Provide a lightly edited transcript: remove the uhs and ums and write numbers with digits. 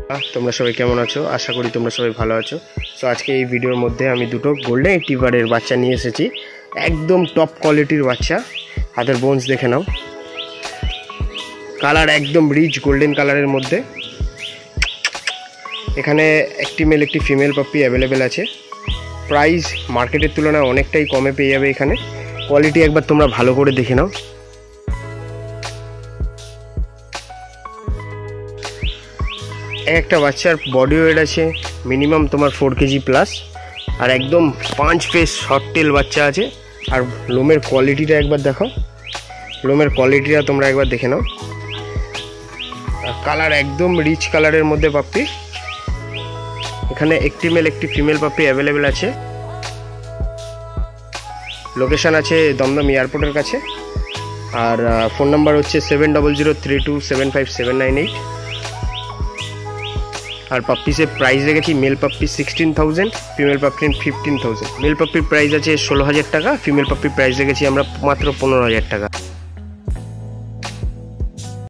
তোমরা সবাই কেমন আছো? আশা করি তোমরা সবাই ভালো আছো। সো আজকে এই ভিডিওর মধ্যে আমি দুটো গোল্ডেন রিট্রিভারের বাচ্চা নিয়ে এসেছি। একদম টপ কোয়ালিটির বাচ্চা। হাতের বোনস দেখে নাও, কালার একদম রিচ গোল্ডেন কালারের মধ্যে। এখানে একটি মেল একটি ফিমেল পাপ্পি অ্যাভেলেবেল আছে। প্রাইস মার্কেটের তুলনায় অনেকটাই কমে পেয়ে যাবে এখানে। কোয়ালিটি একবার তোমরা ভালো করে দেখে নাও। একটা বাচ্চার বডি ওয়েট আছে মিনিমাম তোমার 4 কেজি প্লাস, আর একদম পাঁচ ফেস শর্ট টেল বাচ্চা আছে। আর লোমের কোয়ালিটিটা একবার দেখো, লোমের কোয়ালিটিটা তোমরা একবার দেখে নাও। আর কালার একদম রিচ কালারের মধ্যে পাপ্পি। এখানে একটি মেল একটি ফিমেল পাপ্পি অ্যাভেলেবেল আছে। লোকেশান আছে দমদম এয়ারপোর্টের কাছে। আর ফোন নাম্বার হচ্ছে 7003275798। আর পাপ্পিসের প্রাইস রেখেছি male puppy 16,000, female puppy 15,000। Male পাপ্পির প্রাইস আছে 16,000 টাকা, ফিমেল পাপ্পির প্রাইস রেখেছি আমরা মাত্র 15,000 টাকা।